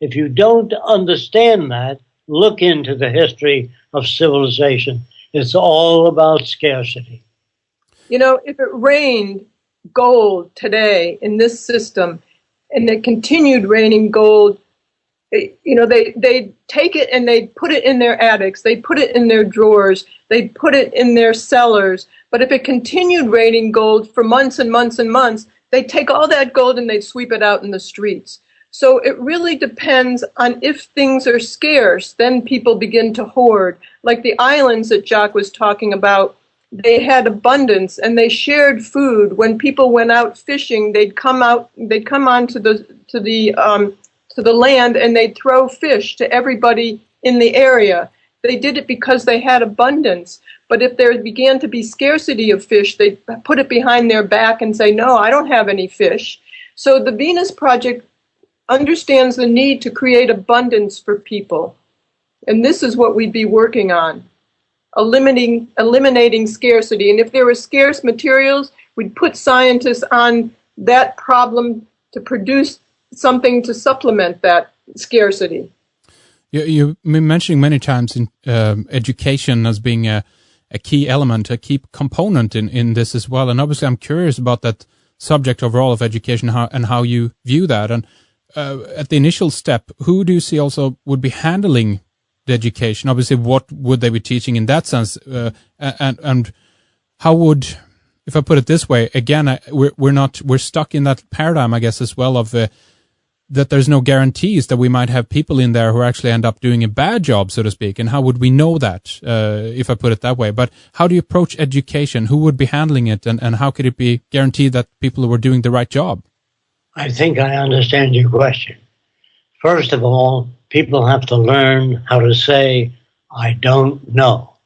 If you don't understand that, look into the history of civilization. It's all about scarcity. You know, if it rained gold today in this system and it continued raining gold, you know, they take it and they put it in their attics, they put it in their drawers, they put it in their cellars. But if it continued raining gold for months and months and months, they take all that gold and they sweep it out in the streets. So it really depends on if things are scarce, then people begin to hoard. Like the islands that Jacque was talking about, they had abundance and they shared food. When people went out fishing, they'd come onto the land and they'd throw fish to everybody in the area. They did it because they had abundance. But if there began to be scarcity of fish, they'd put it behind their back and say, no, I don't have any fish. So the Venus Project understands the need to create abundance for people. And this is what we'd be working on, eliminating scarcity. And if there were scarce materials, we'd put scientists on that problem to produce something to supplement that scarcity. You've been mentioning many times in education as being a key element, a key component in this as well. And obviously I'm curious about that subject overall of education and how you view that. And at the initial step, who do you see also would be handling the education? Obviously, what would they be teaching in that sense? And how would, if I put it this way, again, we're stuck in that paradigm, I guess, as well of that there's no guarantees that we might have people in there who actually end up doing a bad job, so to speak. And how would we know that, if I put it that way? But how do you approach education? Who would be handling it? And how could it be guaranteed that people were doing the right job? I think I understand your question. First of all, people have to learn how to say, I don't know.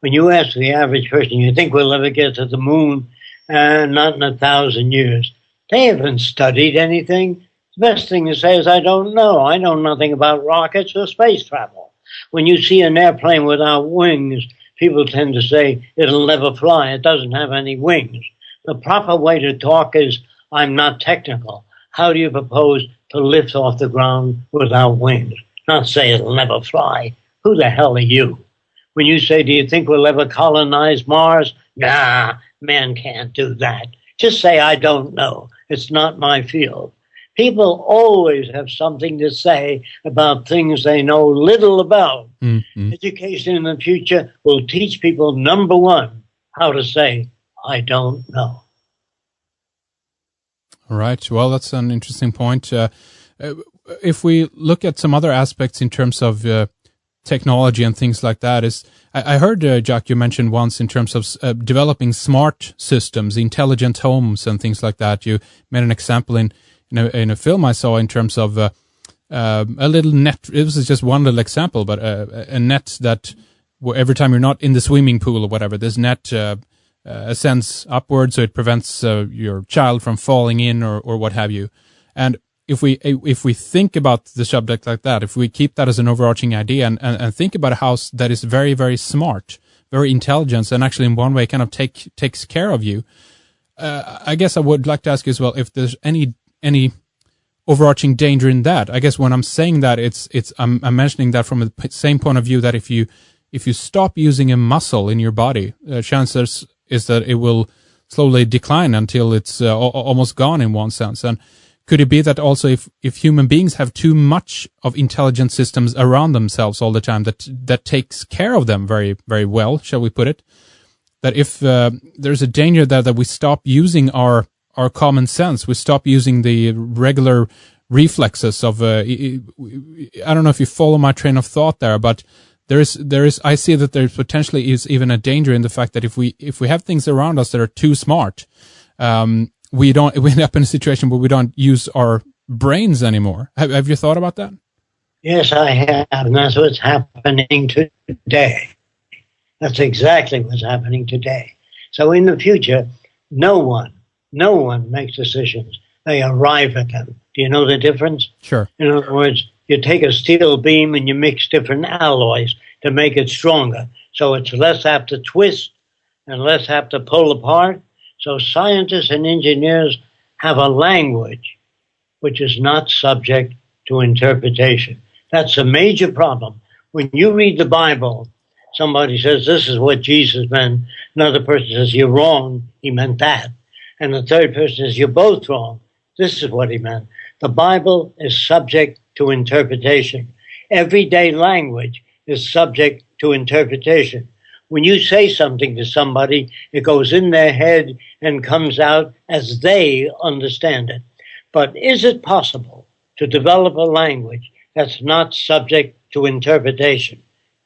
When you ask the average person, you think we'll ever get to the moon? Not in 1,000 years. They haven't studied anything. The best thing to say is, I don't know. I know nothing about rockets or space travel. When you see an airplane without wings, people tend to say, it'll never fly. It doesn't have any wings. The proper way to talk is, I'm not technical. How do you propose to lift off the ground without wings? Not say it'll never fly. Who the hell are you? When you say, do you think we'll ever colonize Mars? Nah, man can't do that. Just say, I don't know. It's not my field. People always have something to say about things they know little about. Mm-hmm. Education in the future will teach people, number one, how to say, I don't know. All right. Well, that's an interesting point. If we look at some other aspects in terms of technology and things like that, I heard, Jacque, you mentioned once in terms of developing smart systems, intelligent homes and things like that. You made an example in a film I saw in terms of a little net. It was just one little example, but a net that every time you're not in the swimming pool or whatever, this net ascends upwards, so it prevents your child from falling in or what have you. And if we think about the subject like that, if we keep that as an overarching idea and think about a house that is very, very smart, very intelligent, and actually in one way kind of takes care of you, I guess I would like to ask you as well if there's any overarching danger in that. I guess when I'm saying that, I'm mentioning that from the same point of view that if you stop using a muscle in your body, chances is that it will slowly decline until it's almost gone in one sense. And could it be that also if human beings have too much of intelligent systems around themselves all the time that takes care of them very, very well, shall we put it, that if there's a danger that we stop using our common sense, we stop using the regular reflexes of, I don't know if you follow my train of thought there, but there is, I see that there potentially is even a danger in the fact that if we have things around us that are too smart, we end up in a situation where we don't use our brains anymore. Have you thought about that? Yes, I have, and that's what's happening today. That's exactly what's happening today. So in the future, no one makes decisions. They arrive at them. Do you know the difference? Sure. In other words, you take a steel beam and you mix different alloys to make it stronger. So it's less apt to twist and less apt to pull apart. So scientists and engineers have a language which is not subject to interpretation. That's a major problem. When you read the Bible, somebody says, this is what Jesus meant. Another person says, you're wrong. He meant that. And the third person says, you're both wrong. This is what he meant. The Bible is subject to interpretation. Everyday language is subject to interpretation. When you say something to somebody, it goes in their head and comes out as they understand it. But is it possible to develop a language that's not subject to interpretation?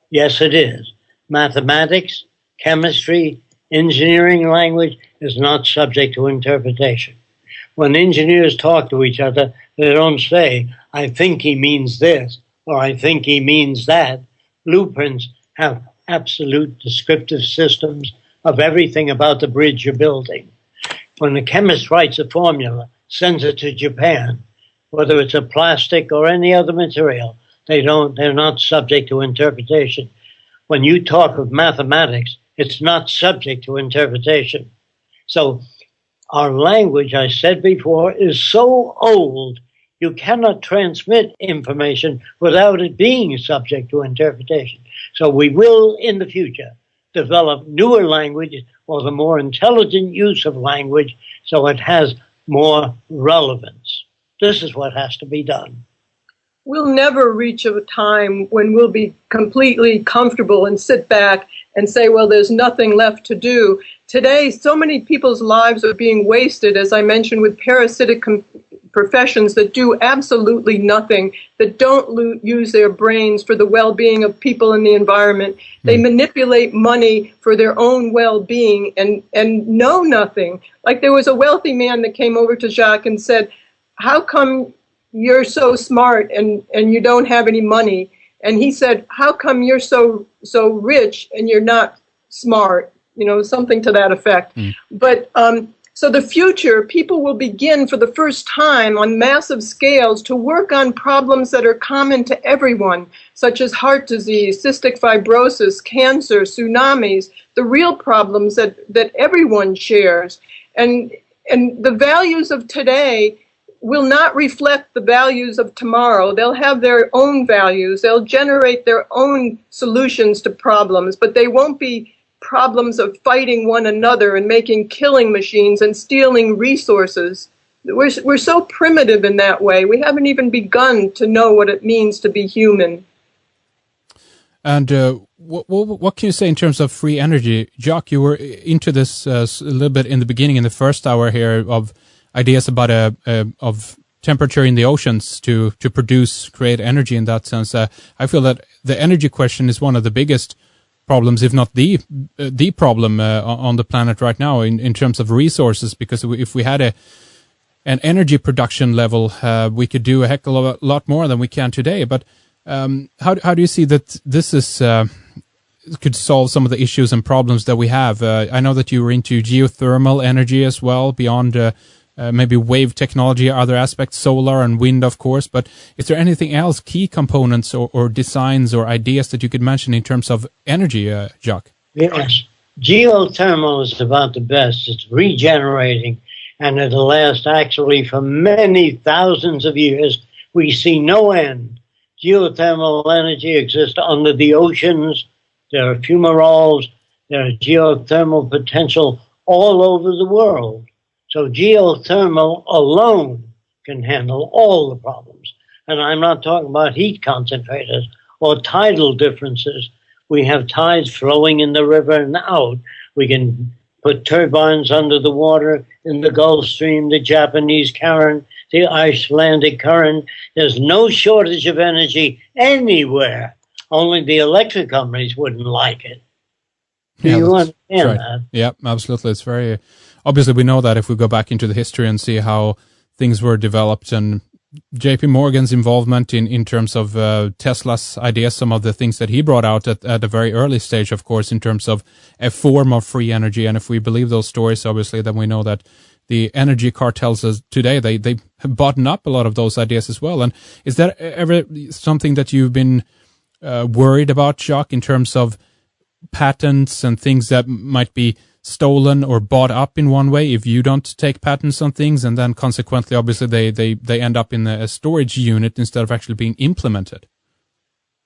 Yes, it is. Mathematics, chemistry, engineering language is not subject to interpretation. When engineers talk to each other, they don't say, I think he means this, or I think he means that. Blueprints have absolute descriptive systems of everything about the bridge you're building. When the chemist writes a formula, sends it to Japan, whether it's a plastic or any other material, they're not subject to interpretation. When you talk of mathematics, it's not subject to interpretation. So our language, I said before, is so old, you cannot transmit information without it being subject to interpretation. So we will, in the future, develop newer languages or the more intelligent use of language so it has more relevance. This is what has to be done. We'll never reach a time when we'll be completely comfortable and sit back and say, well, there's nothing left to do. Today, so many people's lives are being wasted, as I mentioned, with parasitic professions that do absolutely nothing, that don't use their brains for the well-being of people in the environment. They manipulate money for their own well-being and know nothing. Like there was a wealthy man that came over to Jacque and said, how come you're so smart and you don't have any money? And he said, how come you're so rich and you're not smart? You know, something to that effect. But so the future, people will begin for the first time on massive scales to work on problems that are common to everyone, such as heart disease, cystic fibrosis, cancer, tsunamis, the real problems that everyone shares. And the values of today will not reflect the values of tomorrow. They'll have their own values. They'll generate their own solutions to problems, but they won't be problems of fighting one another and making killing machines and stealing resources. We're so primitive in that way. We haven't even begun to know what it means to be human. And what can you say in terms of free energy? Jacque, you were into this a little bit in the beginning, in the first hour here, of ideas about of temperature in the oceans to create energy in that sense. I feel that the energy question is one of the biggest problems, if not the problem on the planet right now in terms of resources, because if we had an energy production level, we could do a heck of a lot more than we can today. But how do you see that this is could solve some of the issues and problems that we have? I know that you were into geothermal energy as well, beyond maybe wave technology, other aspects, solar and wind, of course. But is there anything else, key components or designs or ideas that you could mention in terms of energy, Jacque? Yes. Geothermal is about the best. It's regenerating, and it'll last actually for many thousands of years. We see no end. Geothermal energy exists under the oceans. There are fumaroles. There is geothermal potential all over the world. So geothermal alone can handle all the problems. And I'm not talking about heat concentrators or tidal differences. We have tides flowing in the river and out. We can put turbines under the water in the Gulf Stream, the Japanese current, the Icelandic current. There's no shortage of energy anywhere. Only the electric companies wouldn't like it. Do you understand that? Yeah, absolutely. It's very... Obviously, we know that if we go back into the history and see how things were developed, and J.P. Morgan's involvement in terms of Tesla's ideas, some of the things that he brought out at a very early stage, of course, in terms of a form of free energy. And if we believe those stories, obviously, then we know that the energy cartels today, they button up a lot of those ideas as well. And is that ever something that you've been worried about, Jacque, in terms of patents and things that might be stolen or bought up in one way if you don't take patents on things, and then consequently, obviously, they end up in a storage unit instead of actually being implemented.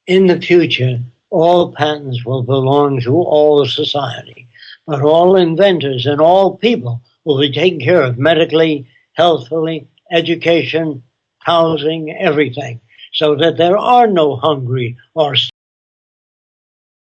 In the future, all patents will belong to all society, but all inventors and all people will be taken care of medically, healthfully, education, housing, everything, so that there are no hungry or